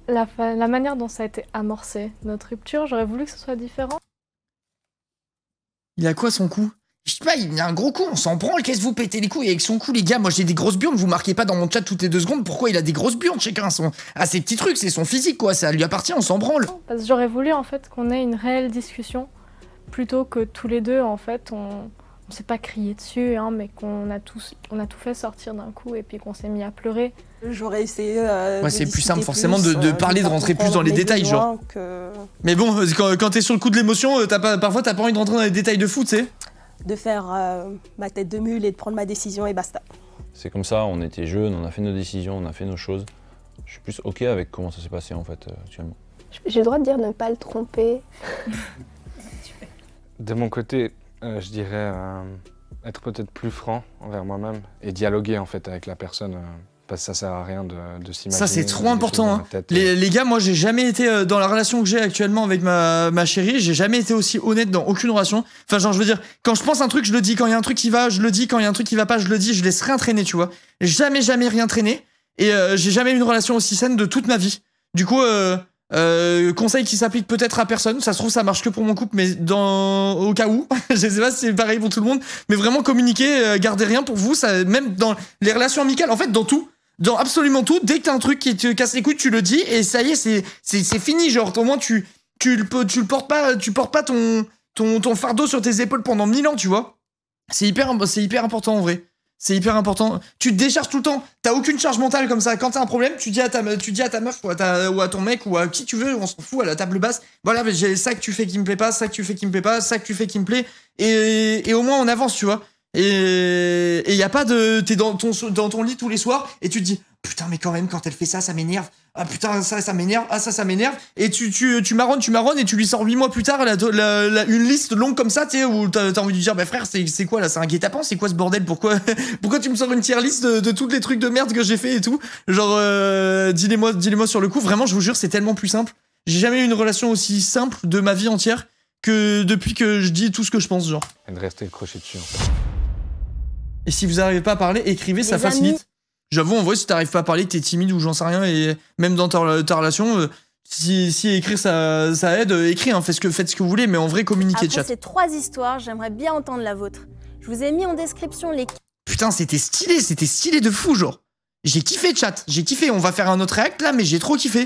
Speaker 7: La manière dont ça a été amorcé, notre rupture, j'aurais voulu que ce soit différent.
Speaker 1: Il a quoi son cou? Je sais pas, il a un gros coup, on s'en branle, qu'est-ce que vous pétez les couilles avec son cou, les gars? Moi j'ai des grosses burnes, vous marquez pas dans mon chat toutes les 2 secondes pourquoi il a des grosses burnes, chacun son... Ah, ces petits trucs, c'est son physique quoi, ça lui appartient, on s'en branle.
Speaker 7: Parce que j'aurais voulu en fait qu'on ait une réelle discussion, plutôt que tous les deux en fait, on s'est pas crié dessus, hein, mais qu'on a tout fait sortir d'un coup et puis qu'on s'est mis à pleurer.
Speaker 9: J'aurais essayé
Speaker 1: ouais, c'est plus simple forcément de parler, de rentrer plus dans les détails, genre. Mais bon, quand t'es sur le coup de l'émotion, parfois t'as pas envie de rentrer dans les détails de fou, tu sais.
Speaker 9: De faire ma tête de mule et de prendre ma décision et basta.
Speaker 10: C'est comme ça, on était jeunes, on a fait nos décisions, on a fait nos choses. Je suis plus ok avec comment ça s'est passé en fait actuellement.
Speaker 12: J'ai le droit de dire de ne pas le tromper.
Speaker 8: De mon côté, je dirais être peut-être plus franc envers moi-même et dialoguer en fait avec la personne. Parce que ça sert à rien de s'imaginer.
Speaker 1: Ça c'est trop important, hein. Les gars, moi j'ai jamais été dans la relation que j'ai actuellement avec ma chérie, j'ai jamais été aussi honnête dans aucune relation. Enfin genre je veux dire, quand je pense un truc je le dis, quand il y a un truc qui va je le dis, quand il y a un truc qui va pas je le dis, je laisse rien traîner, tu vois. Jamais rien traîné et j'ai jamais eu une relation aussi saine de toute ma vie. Du coup conseil qui s'applique peut-être à personne, ça se trouve ça marche que pour mon couple mais au cas où, je sais pas si c'est pareil pour tout le monde, mais vraiment communiquer, gardez rien pour vous, ça, même dans les relations amicales, en fait dans tout. Dans absolument tout, dès que t'as un truc qui te casse les couilles, tu le dis et ça y est, c'est fini. Genre, au moins, tu portes pas ton fardeau sur tes épaules pendant 1000 ans, tu vois. C'est hyper important en vrai. C'est hyper important. Tu te décharges tout le temps. T'as aucune charge mentale comme ça. Quand t'as un problème, tu dis à ta meuf ou à ton mec ou à qui tu veux, on s'en fout, à la table basse. Voilà, mais j'ai ça que tu fais qui me plaît pas, ça que tu fais qui me plaît pas, ça que tu fais qui me plaît. Et au moins, on avance, tu vois. Et y a pas de... T'es dans ton lit tous les soirs et tu te dis putain mais quand même quand elle fait ça m'énerve. Ah putain ça m'énerve. Ah ça m'énerve. Et tu marronnes et tu lui sors 8 mois plus tard une liste longue comme ça, tu sais, où t'as envie de lui dire bah frère c'est quoi là, c'est un guet-apens, c'est quoi ce bordel, pourquoi tu me sors une tier list de tous les trucs de merde que j'ai fait et tout. Genre dis-les-moi sur le coup, vraiment je vous jure c'est tellement plus simple. J'ai jamais eu une relation aussi simple de ma vie entière que depuis que je dis tout ce que je pense, genre.
Speaker 8: Et de rester accroché dessus en fait.
Speaker 1: Et si vous n'arrivez pas à parler, écrivez, ça facilite. J'avoue, en vrai, si t'arrives pas à parler, t'es timide ou j'en sais rien, et même dans ta relation, Si écrire ça aide, écrivez, hein, faites ce que vous voulez, mais en vrai, communiquez,
Speaker 6: Après
Speaker 1: chat.
Speaker 6: ces 3 histoires, j'aimerais bien entendre la vôtre. Je vous ai mis en description les...
Speaker 1: Putain, c'était stylé de fou, genre. J'ai kiffé, chat, j'ai kiffé. On va faire un autre react là, mais j'ai trop kiffé.